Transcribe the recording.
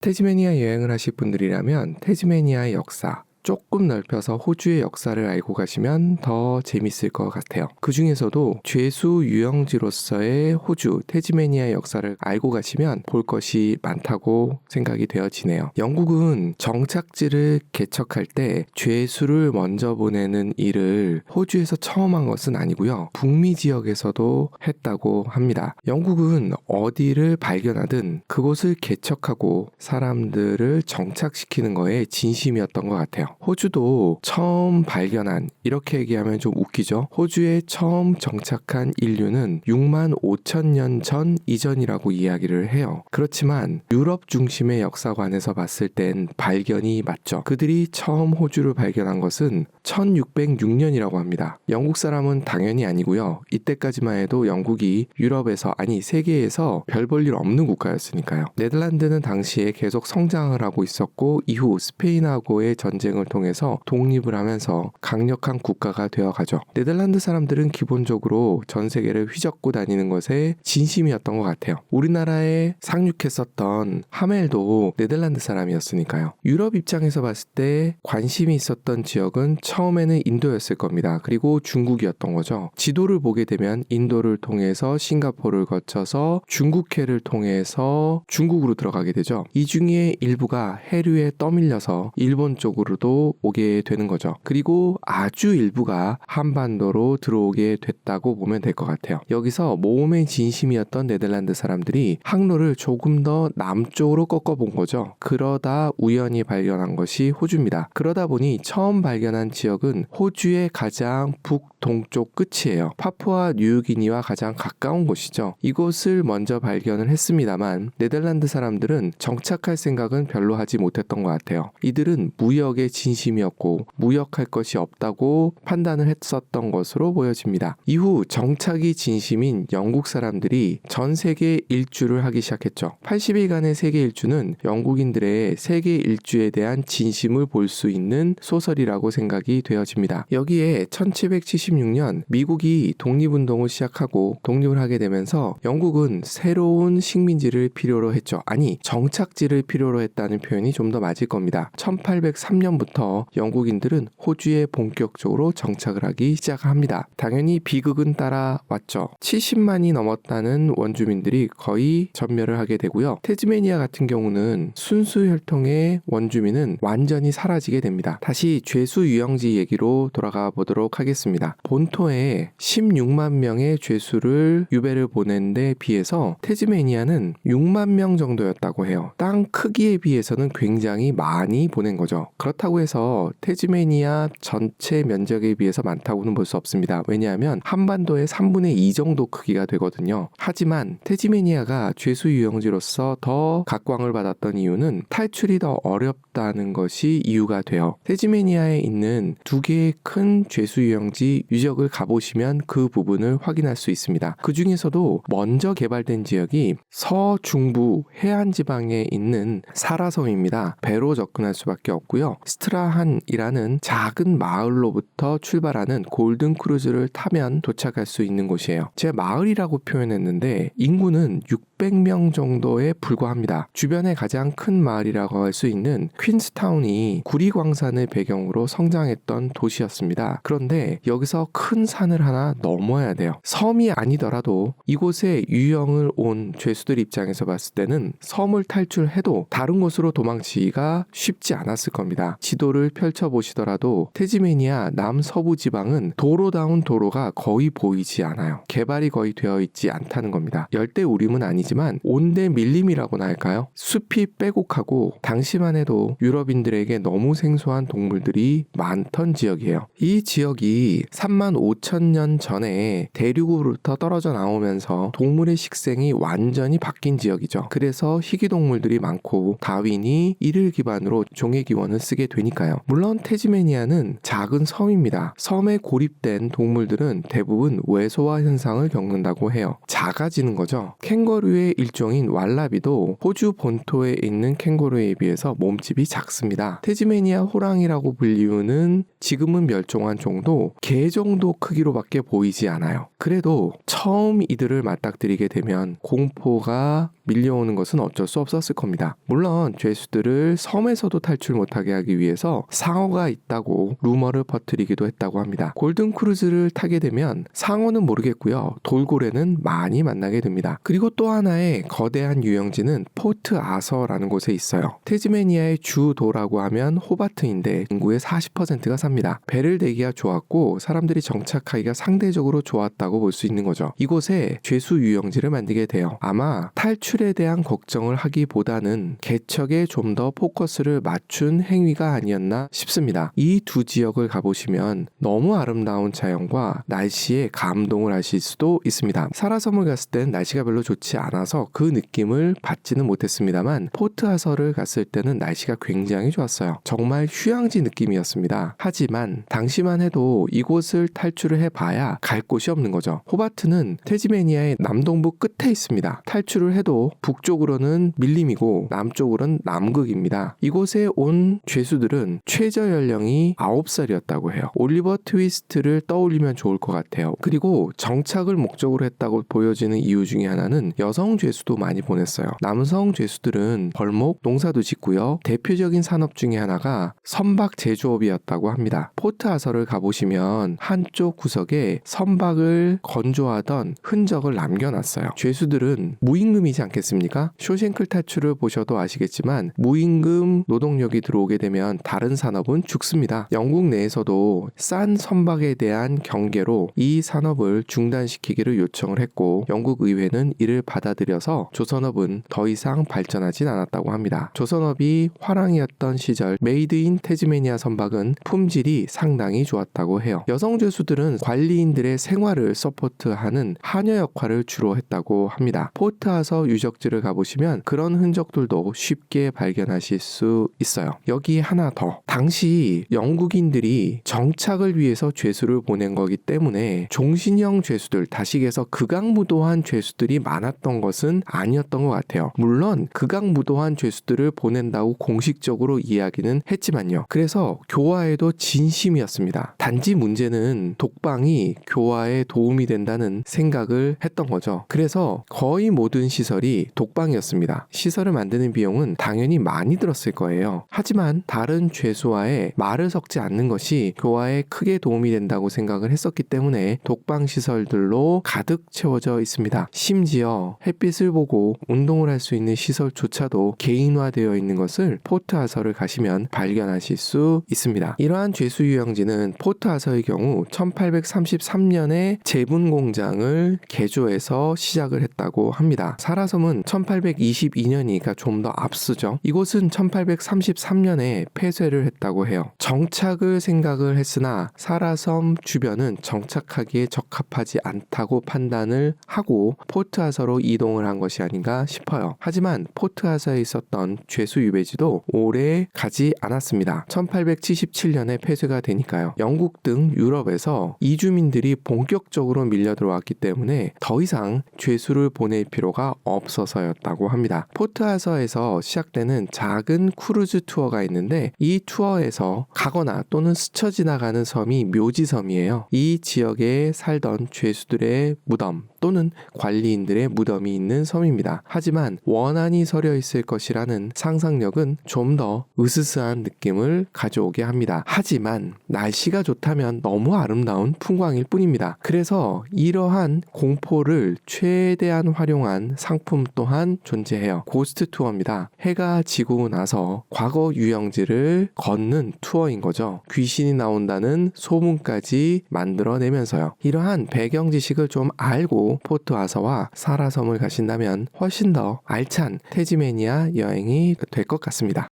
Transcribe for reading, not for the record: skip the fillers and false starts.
태즈메니아 여행을 하실 분들이라면 태즈메니아의 역사, 조금 넓혀서 호주의 역사를 알고 가시면 더 재밌을 것 같아요. 그 중에서도 죄수 유영지로서의 호주, 태즈메니아의 역사를 알고 가시면 볼 것이 많다고 생각이 되어지네요. 영국은 정착지를 개척할 때 죄수를 먼저 보내는 일을 호주에서 처음 한 것은 아니고요. 북미 지역에서도 했다고 합니다. 영국은 어디를 발견하든 그곳을 개척하고 사람들을 정착시키는 거에 진심이었던 것 같아요. 호주도 처음 발견한, 이렇게 얘기하면 좀 웃기죠. 호주에 처음 정착한 인류는 6만 5천 년 전 이전이라고 이야기를 해요. 그렇지만 유럽 중심의 역사관에서 봤을 땐 발견이 맞죠. 그들이 처음 호주를 발견한 것은 1606년이라고 합니다. 영국 사람은 당연히 아니고요. 이때까지만 해도 영국이 유럽에서, 아니 세계에서 별 볼 일 없는 국가였으니까요. 네덜란드는 당시에 계속 성장을 하고 있었고 이후 스페인하고의 전쟁을 통해서 독립을 하면서 강력한 국가가 되어가죠. 네덜란드 사람들은 기본적으로 전 세계를 휘젓고 다니는 것에 진심이었던 것 같아요. 우리나라에 상륙했었던 하멜도 네덜란드 사람이었으니까요. 유럽 입장에서 봤을 때 관심이 있었던 지역은 처음에는 인도였을 겁니다. 그리고 중국이었던 거죠. 지도를 보게 되면 인도를 통해서 싱가포르를 거쳐서 중국해를 통해서 중국으로 들어가게 되죠. 이 중에 일부가 해류에 떠밀려서 일본 쪽으로도 오게 되는 거죠. 그리고 아주 일부가 한반도로 들어오게 됐다고 보면 될 것 같아요. 여기서 모험의 진심이었던 네덜란드 사람들이 항로를 조금 더 남쪽으로 꺾어본 거죠. 그러다 우연히 발견한 것이 호주입니다. 그러다 보니 처음 발견한 지역은 호주의 가장 북동쪽 끝이에요. 파푸아 뉴기니와 가장 가까운 곳이죠. 이곳을 먼저 발견을 했습니다만 네덜란드 사람들은 정착할 생각은 별로 하지 못했던 것 같아요. 이들은 무역의 진심이었고 무역할 것이 없다고 판단을 했었던 것으로 보여집니다. 이후 정착이 진심인 영국 사람들이 전 세계 일주를 하기 시작했죠. 80일간의 세계 일주는 영국인들의 세계 일주에 대한 진심을 볼 수 있는 소설이라고 생각이 되어집니다. 여기에 1776년 미국이 독립운동을 시작하고 독립을 하게 되면서 영국은 새로운 식민지를 필요로 했죠. 아니, 정착지를 필요로 했다는 표현이 좀 더 맞을 겁니다. 1803년부터 영국인들은 호주에 본격적으로 정착을 하기 시작합니다. 당연히 비극은 따라왔죠. 70만이 넘었다는 원주민들이 거의 전멸을 하게 되고요. 태즈메니아 같은 경우는 순수 혈통의 원주민은 완전히 사라지게 됩니다. 다시 죄수 유영지 얘기로 돌아가 보도록 하겠습니다. 본토에 16만 명의 죄수를 유배를 보낸 데 비해서 태즈메니아는 6만 명 정도였다고 해요. 땅 크기에 비해서는 굉장히 많이 보낸 거죠. 그렇다고 해서 태즈메니아 전체 면적에 비해서 많다고는 볼 수 없습니다. 왜냐하면 한반도의 3분의 2 정도 크기가 되거든요. 하지만 태즈메니아가 죄수 유영지로서 더 각광을 받았던 이유는 탈출이 더 어렵다는 것이 이유가 돼요. 태즈메니아에 있는 두 개의 큰 죄수 유영지 유적을 가보시면 그 부분을 확인할 수 있습니다. 그 중에서도 먼저 개발된 지역이 서중부 해안지방에 있는 사라섬입니다. 배로 접근할 수밖에 없고요. 스트라한이라는 작은 마을로부터 출발하는 골든 크루즈를 타면 도착할 수 있는 곳이에요. 제가 마을이라고 표현했는데 인구는 600명 정도에 불과합니다. 주변에 가장 큰 마을이라고 할 수 있는 퀸스타운이 구리광산을 배경으로 성장했던 도시였습니다. 그런데 여기서 큰 산을 하나 넘어야 돼요. 섬이 아니더라도 이곳에 유영을 온 죄수들 입장에서 봤을 때는 섬을 탈출해도 다른 곳으로 도망치기가 쉽지 않았을 겁니다. 지도를 펼쳐보시더라도 태즈메니아 남서부 지방은 도로다운 도로가 거의 보이지 않아요. 개발이 거의 되어 있지 않다는 겁니다. 열대우림은 아니지만 온대 밀림이라고나 할까요? 숲이 빼곡하고 당시만 해도 유럽인들에게 너무 생소한 동물들이 많던 지역이에요. 이 지역이 3만 5천 년 전에 대륙으로부터 떨어져 나오면서 동물의 식생이 완전히 바뀐 지역이죠. 그래서 희귀동물들이 많고 다윈이 이를 기반으로 종의기원을 쓰게 되니까요. 물론 태즈메니아는 작은 섬입니다. 섬에 고립된 동물들은 대부분 외소화 현상을 겪는다고 해요. 작아지는 거죠. 캥거루의 캥거루의 일종인 왈라비도 호주 본토에 있는 캥거루에 비해서 몸집이 작습니다. 태즈메니아 호랑이라고 불리우는 지금은 멸종한 종도 개 정도 크기로밖에 보이지 않아요. 그래도 처음 이들을 맞닥뜨리게 되면 공포가 밀려오는 것은 어쩔 수 없었을 겁니다. 물론 죄수들을 섬에서도 탈출 못하게 하기 위해서 상어가 있다고 루머를 퍼뜨리기도 했다고 합니다. 골든 크루즈를 타게 되면 상어는 모르겠고요. 돌고래는 많이 만나게 됩니다. 그리고 또 하나의 거대한 유영지는 포트 아서라는 곳에 있어요. 태즈메니아의 주도라고 하면 호바트인데 인구의 40%가 삽니다. 배를 대기가 좋았고 사람들이 정착하기가 상대적으로 좋았다고 볼 수 있는 거죠. 이곳에 죄수 유영지를 만들게 돼요. 아마 탈출에 대한 걱정을 하기보다는 개척에 좀 더 포커스를 맞춘 행위가 아니었나 싶습니다. 이 두 지역을 가보시면 너무 아름다운 자연과 날씨에 감동을 하실 수도 있습니다. 사라섬을 갔을 땐 날씨가 별로 좋지 않아서 그 느낌을 받지는 못했습니다만 포트 아서를 갔을 때는 날씨가 굉장히 좋았어요. 정말 휴양지 느낌이었습니다. 하지만 당시만 해도 이곳을 탈출을 해봐야 갈 곳이 없는 거죠. 호바트는 태즈메니아의 남동부 끝에 있습니다. 탈출을 해도 북쪽으로는 밀림이고 남쪽으로는 남극입니다. 이곳에 온 죄수들은 최저 연령이 9살이었다고 해요. 올리버 트위스트를 떠올리면 좋을 것 같아요. 그리고 정착을 목적으로 했다고 보여지는 이유 중에 하나는 여성 죄수도 많이 보냈어요. 남성 죄수들은 벌목, 농사도 짓고요. 대표적인 산업 중에 하나가 선박 제조업이었다고 합니다. 포트 아서를 가보시면 한쪽 구석에 선박을 건조하던 흔적을 남겨놨어요. 죄수들은 무임금이지 않겠습니까? 쇼생클 탈출을 보셔도 아시겠지만 무임금 노동력이 들어오게 되면 다른 산업은 죽습니다. 영국 내에서도 싼 선박에 대한 경계로 이 산업을 중단시키기를 요청을 했고 영국 의회는 이를 받아들여서 조선업은 더 이상 발전하진 않았다고 합니다. 조선업이 화랑이었던 시절 메이드 인 태즈메니아 선박은 품질이 상당히 좋았다고 해요. 여성 죄수들은 관리인들의 생활을 서포트하는 하녀 역할을 주로 했다고 합니다. 포트 아서 유적지를 가보시면 그런 흔적들도 쉽게 발견하실 수 있어요. 여기 하나 더. 당시 영국인들이 정착을 위해서 죄수를 보낸 거기 때문에 종신형 죄수들, 다시해서 극악무도한 죄수들이 많았던 것은 아니었던 것 같아요. 물론 극악무도한 죄수들을 보낸다고 공식적으로 이야기는 했지만요. 그래서 교화에도 진심이었습니다. 단지 문제는 독방이 교화에 도움이 된다는 생각을 했던 거죠. 그래서 거의 모든 시설이 독방이었습니다. 시설을 만드는 비용은 당연히 많이 들었을 거예요. 하지만 다른 죄수와의 말을 섞지 않는 것이 교화에 크게 도움이 된다고 생각을 했었기 때문에 독방 시설들로 가득 채워져 있습니다. 심지어 햇빛을 보고 운동을 할 수 있는 시설조차도 개인화되어 있는 것을 포트 아서를 가시면 발견하실 수 있습니다. 이러한 죄수 유영지는 포트 아서의 경우 1833년에 제분 공장을 개조해서 시작을 했다고 합니다. 사라섬은 1822년이니까 좀 더 앞서죠. 이곳은 1833년에 폐쇄를 했다고 해요. 정착을 생각을 했으나 사라섬 주변은 정착하기에 적합하지 않다고 판단을 하고 포트 아서로 이동을 한 것이 아닌가 싶어요. 하지만 포트 아서에 있었던 죄수 유배지도 오래 가지 않았습니다. 1877년에 폐쇄가 되니까요. 영국 등 유럽에서 이주민들이 본격적으로 밀려 들어왔기 때문에 더 이상 죄수를 보낼 필요가 없어서였다고 합니다. 포트 아서에서 시작되는 작은 크루즈 투어가 있는데 이 투어에서 가거나 또는 스쳐 지나가는 섬이 묘지섬이에요. 이 지역에 살던 죄수들의 무덤 또는 관리인들의 무덤이 있는 섬입니다. 하지만 원한이 서려 있을 것이라는 상상력은 좀 더 으스스한 느낌을 가져오게 합니다. 하지만 날씨가 좋다면 너무 아름다운 풍광일 뿐입니다. 그래서 이러한 공포를 최대한 활용한 상품 또한 존재해요. 고스트 투어입니다. 해가 지고 나서 과거 유영지를 걷는 투어인 거죠. 귀신이 나온다는 소문까지 만들어내면서요. 이러한 배경 지식을 좀 알고 포트 아서와 사라섬을 가신다면 훨씬 더 알찬 태즈메니아 여행이 될 것 같습니다.